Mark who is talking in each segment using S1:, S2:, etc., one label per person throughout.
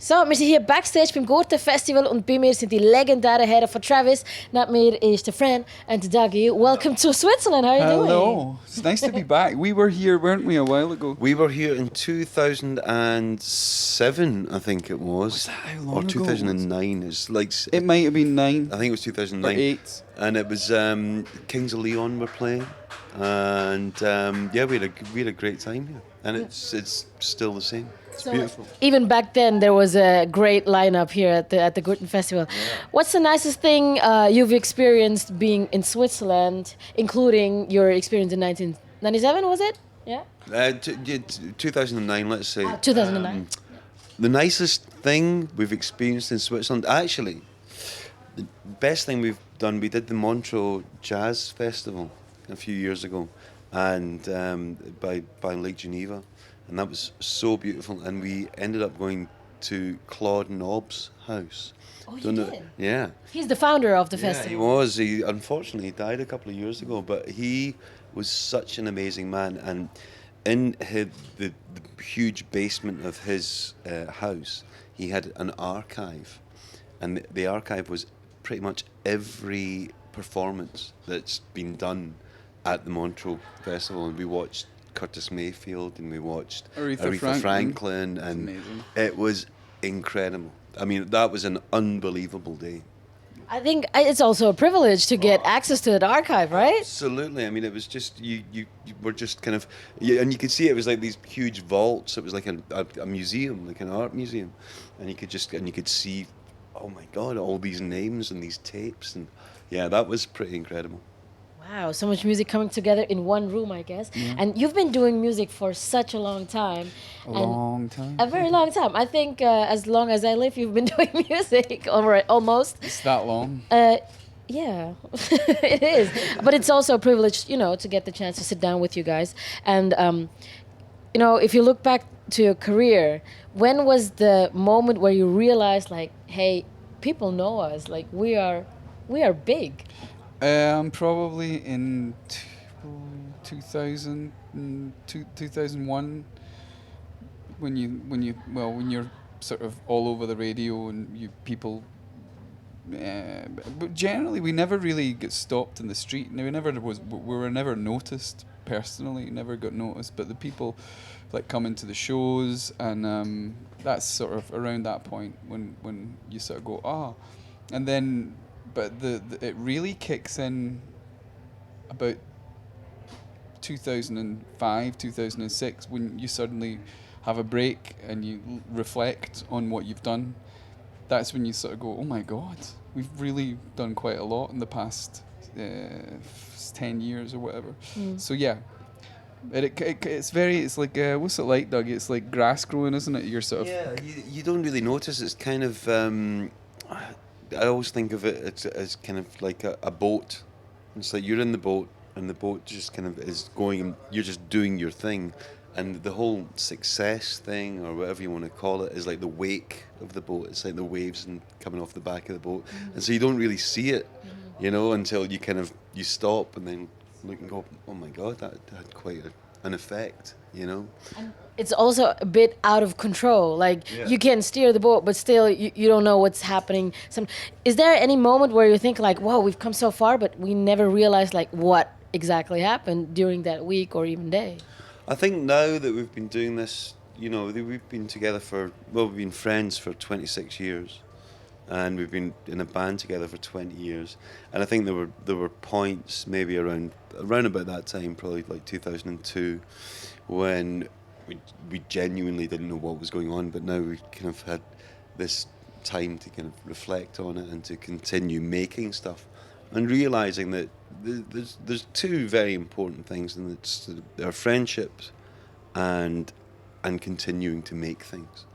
S1: So, wir sind hier backstage beim Gurten Festival und bei mir sind die legendären Herren von Travis. Neben mir ist der Fran and the Dougie. Welcome to Switzerland. How are you doing?
S2: Hello. It's nice to be back. We were here, weren't we, a while ago?
S3: We were here in 2007, I think it was.
S2: Was that how long
S3: or
S2: ago
S3: 2009. It's like
S2: It might have been 9
S3: I think it was
S2: or
S3: 2009.
S2: 8.
S3: And it was Kings of Leon were playing, and yeah, we had a great time here, and it's still the same. It's beautiful.
S1: Even back then, there was a great lineup here at the Gurten Festival. Yeah. What's the nicest thing you've experienced being in Switzerland, including your experience in 1997? Was it? Yeah.
S3: 2009, let's say.
S1: 2009.
S3: The nicest thing we've experienced in Switzerland, actually, the best thing we've done, we did the Montreux Jazz Festival a few years ago, and by Lake Geneva, and that was so beautiful. And we ended up going to Claude Nob's house.
S1: Oh, you did?
S3: Yeah.
S1: He's the founder of the
S3: Yeah,
S1: festival.
S3: he was. He unfortunately died a couple of years ago, but he was such an amazing man. And in the huge basement of his house, he had an archive, and the archive was pretty much every performance that's been done at the Montreux Festival. And we watched Curtis Mayfield, and we watched Aretha Franklin, and it was incredible. I mean, that was an unbelievable day.
S1: I think it's also a privilege to get access to that archive, right?
S3: Absolutely. I mean, it was just you were just kind of, and you could see it was like these huge vaults. It was like a museum, like an art museum, and you could see, oh my God, all these names and these tapes, and yeah, that was pretty incredible.
S1: Wow, so much music coming together in one room, I guess. Yeah. And you've been doing music for such a long time. A very long time. I think as long as I live, you've been doing music almost.
S2: It's that long.
S1: Yeah, it is. But it's also a privilege, to get the chance to sit down with you guys. And, if you look back to your career, when was the moment where you realized, like, hey, people know us, like we are big?
S2: Probably in 2000, 2001, when you're sort of all over the radio and people. But generally, we never really get stopped in the street. We were never noticed personally. Never got noticed. But the people, like, come into the shows, and that's sort of around that point when you sort of go and then. But it really kicks in about 2005, 2006, when you suddenly have a break and you reflect on what you've done. That's when you sort of go, oh my God, we've really done quite a lot in the past 10 years or whatever. So yeah, it's like, what's it like, Doug? It's like grass growing, isn't it? You're sort of...
S3: Yeah, you don't really notice. It's kind of... I always think of it as kind of like a boat. It's like you're in the boat, and the boat just kind of is going, and you're just doing your thing. And the whole success thing, or whatever you want to call it, is like the wake of the boat. It's like the waves and coming off the back of the boat. And so you don't really see it, until you stop and then look and go, oh my God, that had quite an effect, And
S1: it's also a bit out of control. Like, you can steer the boat, but still you don't know what's happening. Is there any moment where you think, like, whoa, we've come so far, but we never realized, like, what exactly happened during that week or even day?
S3: I think now that we've been doing this, we've been together we've been friends for 26 years. And we've been in a band together for 20 years. And I think there were points maybe around about that time, probably like 2002, when we genuinely didn't know what was going on, but now we kind of had this time to kind of reflect on it and to continue making stuff, and realizing that there's two very important things, and it's our friendships and continuing to make things,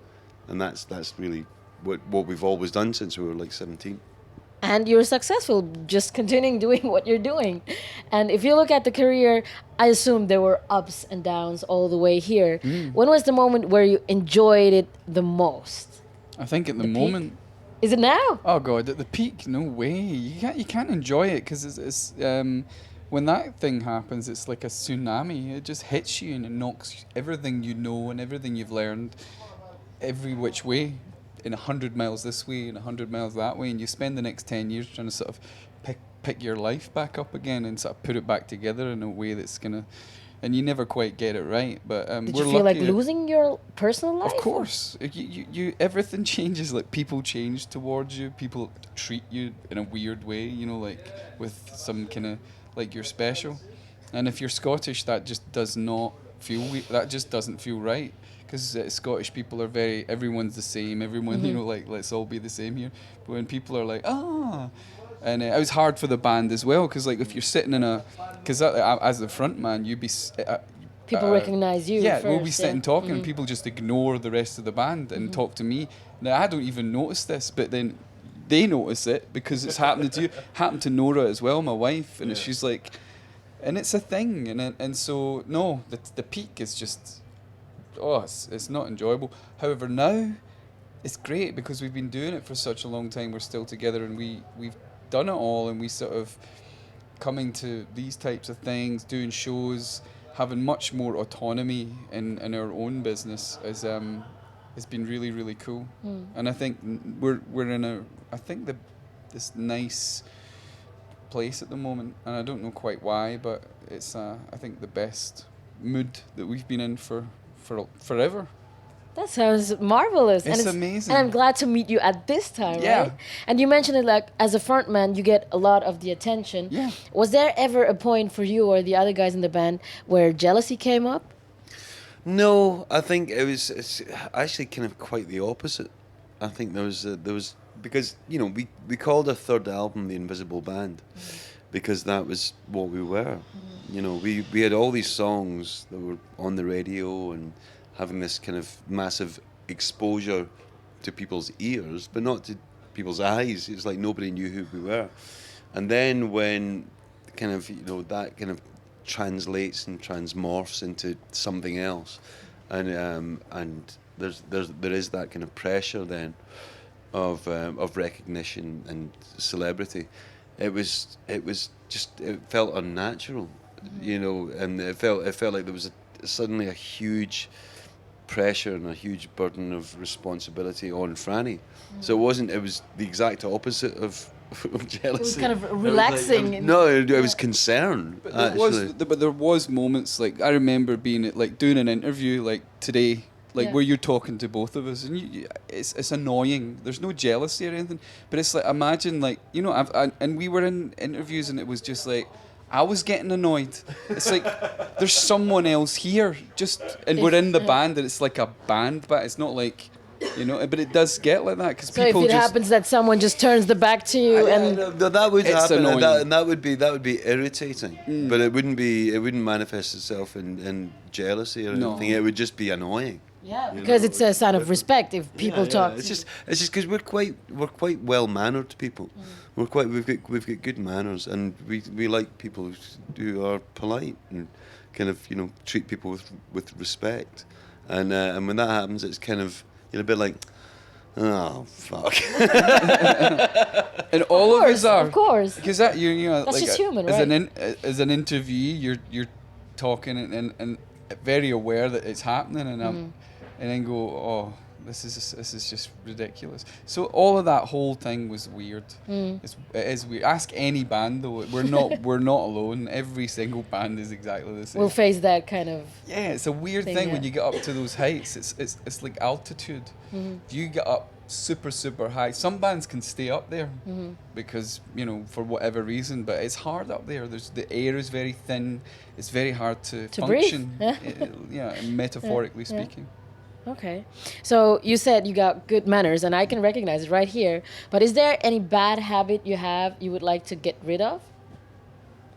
S3: and that's really what we've always done since we were like 17.
S1: And you're successful, just continuing doing what you're doing. And if you look at the career, I assume there were ups and downs all the way here. When was the moment where you enjoyed it the most?
S2: I think at the moment.
S1: Peak? Is it now?
S2: Oh God, at the peak, no way. You can't enjoy it, because it's when that thing happens, it's like a tsunami. It just hits you and it knocks everything you know and everything you've learned every which way. in 100 miles this way and 100 miles that way, and you spend the next 10 years trying to sort of pick your life back up again and sort of put it back together in a way that's gonna, and you never quite get it right. But
S1: Did
S2: we're
S1: you feel like
S2: lucky that-
S1: losing your personal life?
S2: Of course, you everything changes. Like people change towards you. People treat you in a weird way. You know, like with some kind of like you're special. And if you're Scottish, that just does not feel that just doesn't feel right. Because Scottish people are very, everyone's the same. Everyone, you know, like let's all be the same here. But when people are like, and it was hard for the band as well. Because like if you're sitting in because as the front man, you'd be.
S1: People recognize you.
S2: Yeah,
S1: first,
S2: we'll be sitting talking and people just ignore the rest of the band and talk to me. Now, I don't even notice this, but then they notice it because it's happening to you. Happened to Nora as well, my wife, and she's like, and it's a thing. And so, no, the peak is just, it's not enjoyable. However, now, it's great because we've been doing it for such a long time. We're still together and we've done it all, and we sort of coming to these types of things, doing shows, having much more autonomy in our own business has been really, really cool. And I think we're in this nice place at the moment, and I don't know quite why, but it's I think the best mood that we've been in for forever.
S1: That sounds marvelous.
S2: It's
S1: and
S2: amazing.
S1: And I'm glad to meet you at this time,
S2: Yeah.
S1: right? And you mentioned it like as a frontman, you get a lot of the attention.
S2: Yeah.
S1: Was there ever a point for you or the other guys in the band where jealousy came up?
S3: No, I think it's actually kind of quite the opposite. I think there was because we called our third album The Invisible Band because that was what we were. We had all these songs that were on the radio and having this kind of massive exposure to people's ears, but not to people's eyes. It's like nobody knew who we were. And then when kind of that kind of translates and transmorphs into something else, and there is that kind of pressure then of recognition and celebrity. It felt unnatural, and it felt like there was suddenly a huge pressure and a huge burden of responsibility on Franny. So it was the exact opposite of jealousy.
S1: It was kind of relaxing.
S3: It was concern.
S2: But there was moments like I remember being at, like doing an interview like today, where you're talking to both of us, and it's annoying. There's no jealousy or anything, but it's like imagine and we were in interviews and it was just like I was getting annoyed. It's like there's someone else here, and we're in the band, and it's like a band, but it's not like, but it does get like that because
S1: So
S2: people
S1: if it happens that someone just turns the back to you
S3: that would
S2: It's
S3: happen,
S2: annoying.
S3: and that would be irritating. But it wouldn't manifest itself in jealousy or
S2: No.
S3: anything. It would just be annoying.
S1: Yeah, because it's a sign of respect if people talk.
S3: It's just because we're quite well mannered people. We've got good manners, and we like people who are polite and kind of treat people with respect. And when that happens, it's kind of a bit like, oh fuck.
S2: And all of us are,
S1: of course.
S2: because that
S1: That's
S2: like
S1: just human,
S2: as
S1: right?
S2: as an interviewee, you're talking and very aware that it's happening, and then go, oh, this is just ridiculous. So all of that whole thing was weird. It is weird. Ask any band though. We're not alone. Every single band is exactly the same.
S1: We'll face that kind of.
S2: Yeah, it's a weird thing when you get up to those heights. It's like altitude. If you get up super, super high, some bands can stay up there because, for whatever reason, but it's hard up there. The air is very thin. It's very hard to function.
S1: Breathe.
S2: Metaphorically speaking.
S1: Okay. So you said you got good manners, and I can recognize it right here. But is there any bad habit you have you would like to get rid of?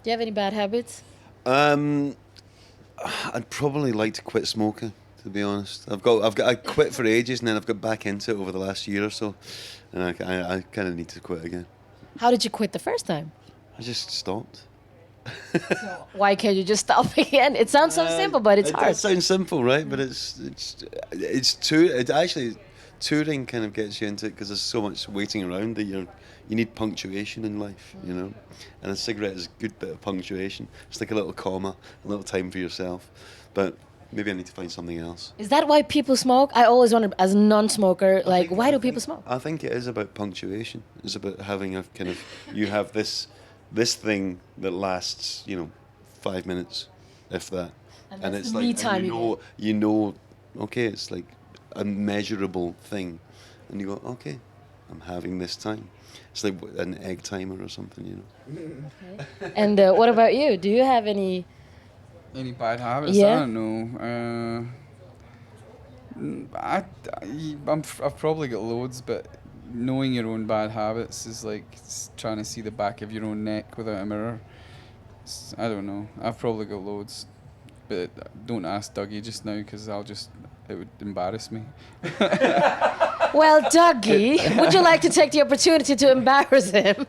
S1: Do you have any bad habits?
S3: I'd probably like to quit smoking, to be honest. I quit for ages, and then I've got back into it over the last year or so, and I kind of need to quit again.
S1: How did you quit the first time?
S3: I just stopped.
S1: So why can't you just stop again? It sounds so simple, but it's hard.
S3: It sounds simple, right? But actually touring kind of gets you into it because there's so much waiting around that you need punctuation in life, and a cigarette is a good bit of punctuation. It's like a little comma, a little time for yourself. But maybe I need to find something else.
S1: Is that why people smoke? I always wondered, as a non-smoker, like, why do people smoke?
S3: I think it is about punctuation. It's about having a kind of, you have this thing that lasts, 5 minutes, if that.
S1: And
S3: it's
S1: the
S3: like,
S1: me time
S3: you know, okay, it's like a measurable thing. And you go, okay, I'm having this time. It's like an egg timer or something,
S1: Okay. And what about you? Do you have any...
S2: Any bad habits?
S1: Yeah.
S2: I don't know. I've probably got loads, but knowing your own bad habits is like trying to see the back of your own neck without a mirror. I don't know. I've probably got loads, but don't ask Dougie just now because it would embarrass me.
S1: Well, Dougie, would you like to take the opportunity to embarrass him?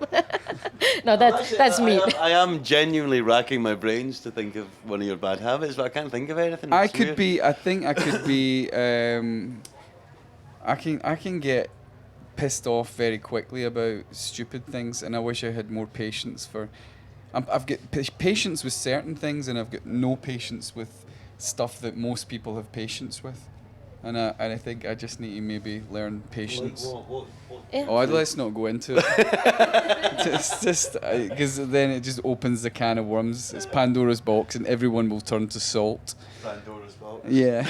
S1: No, that's me.
S3: I am genuinely racking my brains to think of one of your bad habits, but I can't think of anything.
S2: I think I could be. I can get pissed off very quickly about stupid things, and I wish I had more patience for. I've got patience with certain things, and I've got no patience with stuff that most people have patience with. And I think I just need to maybe learn patience.
S1: Yeah.
S2: Let's not go into it. It's just because then it just opens the can of worms. It's Pandora's box, and everyone will turn to salt.
S3: Pandora's box.
S2: Yeah.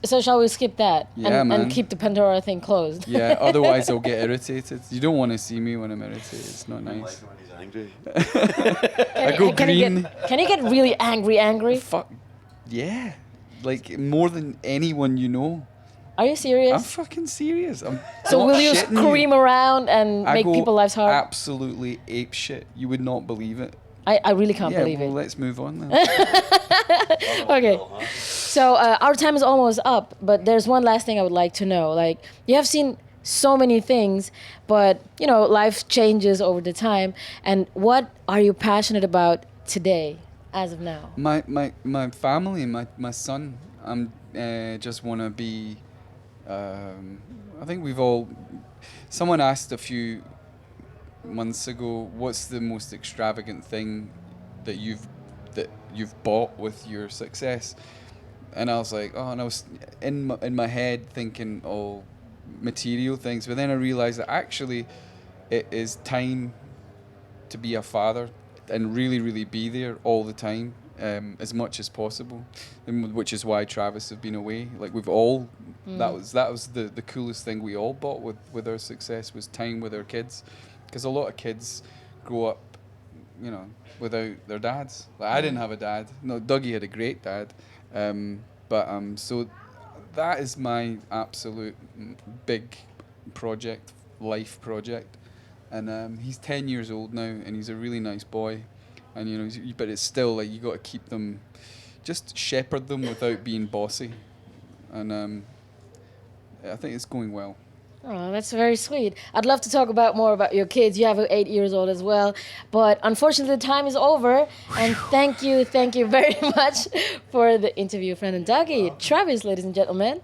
S1: So shall we skip that
S2: and
S1: keep the Pandora thing closed?
S2: Yeah. Otherwise, I'll get irritated. You don't want to see me when I'm irritated. It's not nice.
S3: Like when he's angry.
S2: I go green.
S1: Can you get really angry?
S2: Fuck. Yeah. Like more than anyone you know.
S1: Are you serious?
S2: I'm fucking serious.
S1: So will you scream around and make people's lives hard?
S2: Absolutely ape shit. You would not believe it.
S1: I really can't believe it.
S2: Let's move on then.
S1: Okay. So our time is almost up, but there's one last thing I would like to know. Like, you have seen so many things, but life changes over the time. And what are you passionate about today, as of now?
S2: My family, my son. I'm just want to be. I think we've all. Someone asked a few months ago, "What's the most extravagant thing that you've bought with your success?" And I was like, oh, and I was in my head thinking, oh, material things. But then I realized that actually, it is time to be a father and really, really be there all the time, as much as possible. And which is why Travis have been away. Like we've all, that was the coolest thing we all bought with our success was time with our kids, because a lot of kids grow up, without their dads. Like I didn't have a dad. No, Dougie had a great dad. So that is my absolute big life project. And he's 10 years old now, and he's a really nice boy. And but it's still like you got to keep them, just shepherd them without being bossy. And I think it's going well.
S1: Oh, that's very sweet. I'd love to talk more about your kids. You have an 8-year-old as well. But unfortunately, the time is over. And thank you very much for the interview, Fran and Dougie. Travis, ladies and gentlemen.